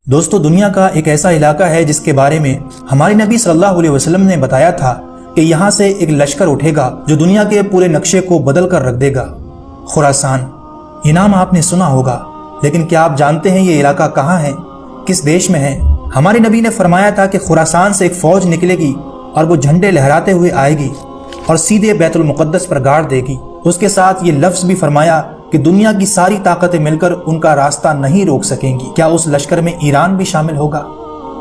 دوستو دنیا کا ایک ایسا علاقہ ہے جس کے بارے میں ہمارے نبی صلی اللہ علیہ وسلم نے بتایا تھا کہ یہاں سے ایک لشکر اٹھے گا جو دنیا کے پورے نقشے کو بدل کر رکھ دے گا۔ خراسان، یہ نام آپ نے سنا ہوگا، لیکن کیا آپ جانتے ہیں یہ علاقہ کہاں ہے، کس دیش میں ہے؟ ہمارے نبی نے فرمایا تھا کہ خراسان سے ایک فوج نکلے گی اور وہ جھنڈے لہراتے ہوئے آئے گی اور سیدھے بیت المقدس پر گاڑ دے گی۔ اس کے ساتھ یہ لفظ بھی فرمایا کہ دنیا کی ساری طاقتیں مل کر ان کا راستہ نہیں روک سکیں گی۔ کیا اس لشکر میں ایران بھی شامل ہوگا؟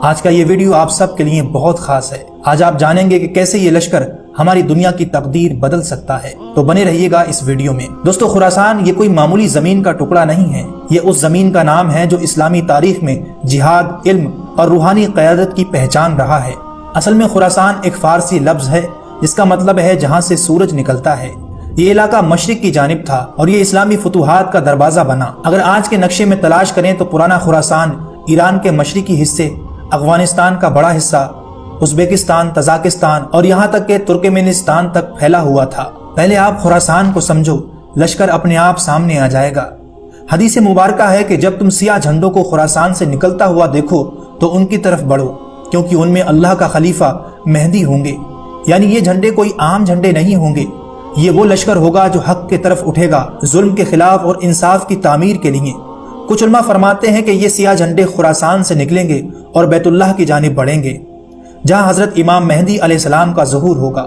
آج کا یہ ویڈیو آپ سب کے لیے بہت خاص ہے۔ آج آپ جانیں گے کہ کیسے یہ لشکر ہماری دنیا کی تقدیر بدل سکتا ہے، تو بنے رہیے گا اس ویڈیو میں۔ دوستو خراسان یہ کوئی معمولی زمین کا ٹکڑا نہیں ہے، یہ اس زمین کا نام ہے جو اسلامی تاریخ میں جہاد، علم اور روحانی قیادت کی پہچان رہا ہے۔ اصل میں خراسان ایک فارسی لفظ ہے جس کا مطلب ہے جہاں سے سورج نکلتا ہے۔ یہ علاقہ مشرق کی جانب تھا اور یہ اسلامی فتوحات کا دروازہ بنا۔ اگر آج کے نقشے میں تلاش کریں تو پرانا خراسان ایران کے مشرقی حصے، افغانستان کا بڑا حصہ، ازبکستان، تاجکستان اور یہاں تک کہ ترکمانستان تک پھیلا ہوا تھا۔ پہلے آپ خراسان کو سمجھو، لشکر اپنے آپ سامنے آ جائے گا۔ حدیث مبارکہ ہے کہ جب تم سیاہ جھنڈوں کو خراسان سے نکلتا ہوا دیکھو تو ان کی طرف بڑھو، کیونکہ ان میں اللہ کا خلیفہ مہدی ہوں گے۔ یعنی یہ جھنڈے کوئی عام جھنڈے نہیں ہوں گے، یہ وہ لشکر ہوگا جو حق کی طرف اٹھے گا، ظلم کے خلاف اور انصاف کی تعمیر کے لیے۔ کچھ علماء فرماتے ہیں کہ یہ سیاہ جھنڈے خراسان سے نکلیں گے اور بیت اللہ کی جانب بڑھیں گے، جہاں حضرت امام مہدی علیہ السلام کا ظہور ہوگا۔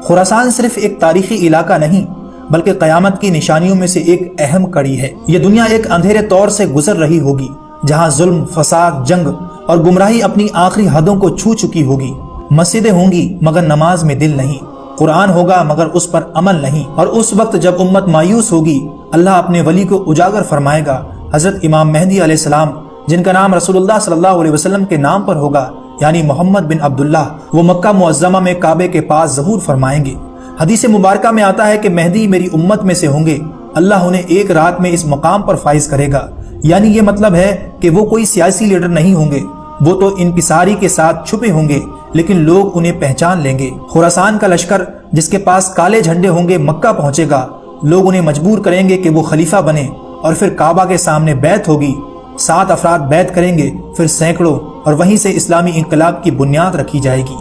خراسان صرف ایک تاریخی علاقہ نہیں بلکہ قیامت کی نشانیوں میں سے ایک اہم کڑی ہے۔ یہ دنیا ایک اندھیرے طور سے گزر رہی ہوگی، جہاں ظلم، فساد، جنگ اور گمراہی اپنی آخری حدوں کو چھو چکی ہوگی۔ مسجدیں ہوں گی مگر نماز میں دل نہیں، قرآن ہوگا مگر اس پر عمل نہیں، اور اس وقت جب امت مایوس ہوگی اللہ اپنے ولی کو اجاگر فرمائے گا، حضرت امام مہدی علیہ السلام، جن کا نام رسول اللہ صلی اللہ علیہ وسلم کے نام پر ہوگا، یعنی محمد بن عبداللہ۔ وہ مکہ معظمہ میں کعبے کے پاس ظہور فرمائیں گے۔ حدیث مبارکہ میں آتا ہے کہ مہدی میری امت میں سے ہوں گے، اللہ انہیں ایک رات میں اس مقام پر فائز کرے گا۔ یعنی یہ مطلب ہے کہ وہ کوئی سیاسی لیڈر نہیں ہوں گے، وہ تو انکساری کے ساتھ چھپے ہوں گے لیکن لوگ انہیں پہچان لیں گے۔ خراسان کا لشکر جس کے پاس کالے جھنڈے ہوں گے مکہ پہنچے گا، لوگ انہیں مجبور کریں گے کہ وہ خلیفہ بنے، اور پھر کعبہ کے سامنے بیعت ہوگی، 7 افراد بیعت کریں گے، پھر سینکڑوں، اور وہیں سے اسلامی انقلاب کی بنیاد رکھی جائے گی۔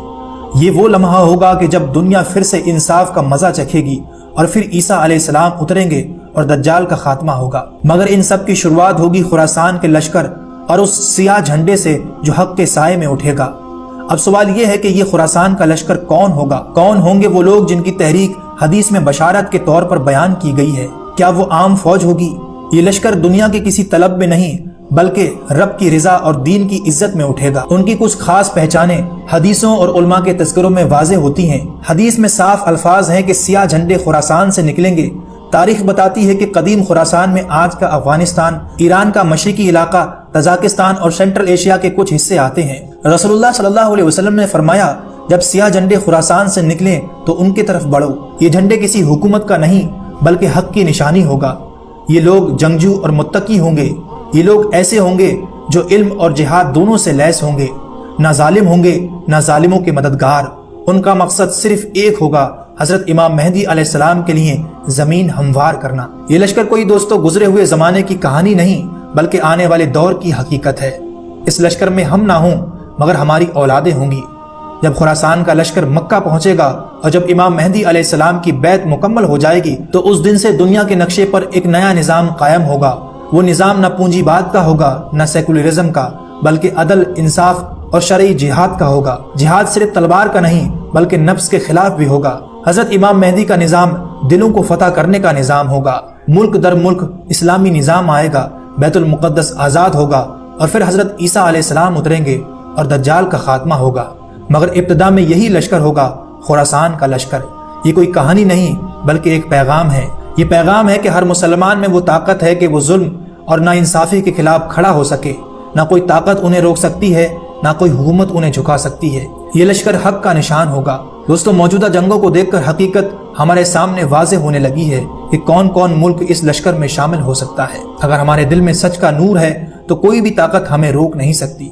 یہ وہ لمحہ ہوگا کہ جب دنیا پھر سے انصاف کا مزہ چکھے گی، اور پھر عیسیٰ علیہ السلام اتریں گے اور دجال کا خاتمہ ہوگا۔ مگر ان سب کی شروعات ہوگی خراسان کے لشکر اور اس سیاہ جھنڈے سے جو حق کے سائے میں اٹھے گا۔ اب سوال یہ ہے کہ یہ خراسان کا لشکر کون ہوگا؟ کون ہوں گے وہ لوگ جن کی تحریک حدیث میں بشارت کے طور پر بیان کی گئی ہے؟ کیا وہ عام فوج ہوگی؟ یہ لشکر دنیا کے کسی طلب میں نہیں بلکہ رب کی رضا اور دین کی عزت میں اٹھے گا۔ ان کی کچھ خاص پہچانیں حدیثوں اور علماء کے تذکروں میں واضح ہوتی ہیں۔ حدیث میں صاف الفاظ ہیں کہ سیاہ جھنڈے خراسان سے نکلیں گے۔ تاریخ بتاتی ہے کہ قدیم خراسان میں آج کا افغانستان، ایران کا مشرقی علاقہ، تاجکستان اور سینٹرل ایشیا کے کچھ حصے آتے ہیں۔ رسول اللہ صلی اللہ علیہ وسلم نے فرمایا جب سیاہ جھنڈے خراسان سے نکلیں تو ان کی طرف بڑھو۔ یہ جھنڈے کسی حکومت کا نہیں بلکہ حق کی نشانی ہوگا۔ یہ لوگ جنگجو اور متقی ہوں گے، یہ لوگ ایسے ہوں گے جو علم اور جہاد دونوں سے لیس ہوں گے، نہ ظالم ہوں گے نہ ظالموں کے مددگار۔ ان کا مقصد صرف ایک ہوگا، حضرت امام مہدی علیہ السلام کے لیے زمین ہموار کرنا۔ یہ لشکر کوئی دوستو گزرے ہوئے زمانے کی کہانی نہیں بلکہ آنے والے دور کی حقیقت ہے۔ اس لشکر میں ہم نہ ہوں مگر ہماری اولادیں ہوں گی۔ جب خراسان کا لشکر مکہ پہنچے گا اور جب امام مہدی علیہ السلام کی بیعت مکمل ہو جائے گی تو اس دن سے دنیا کے نقشے پر ایک نیا نظام قائم ہوگا۔ وہ نظام نہ پونجی بات کا ہوگا نہ سیکولرزم کا، بلکہ عدل، انصاف اور شرعی جہاد کا ہوگا۔ جہاد صرف تلوار کا نہیں بلکہ نفس کے خلاف بھی ہوگا۔ حضرت امام مہدی کا نظام دلوں کو فتح کرنے کا نظام ہوگا۔ ملک در ملک اسلامی نظام آئے گا، بیت المقدس آزاد ہوگا، اور پھر حضرت عیسیٰ علیہ السلام اتریں گے اور دجال کا خاتمہ ہوگا۔ مگر ابتدا میں یہی لشکر ہوگا، خراسان کا لشکر۔ یہ کوئی کہانی نہیں بلکہ ایک پیغام ہے۔ یہ پیغام ہے کہ ہر مسلمان میں وہ طاقت ہے کہ وہ ظلم اور ناانصافی کے خلاف کھڑا ہو سکے۔ نہ کوئی طاقت انہیں روک سکتی ہے، نہ کوئی حکومت انہیں جھکا سکتی ہے۔ یہ لشکر حق کا نشان ہوگا۔ دوستو موجودہ جنگوں کو دیکھ کر حقیقت ہمارے سامنے واضح ہونے لگی ہے کہ کون کون ملک اس لشکر میں شامل ہو سکتا ہے۔ اگر ہمارے دل میں سچ کا نور ہے تو کوئی بھی طاقت ہمیں روک نہیں سکتی۔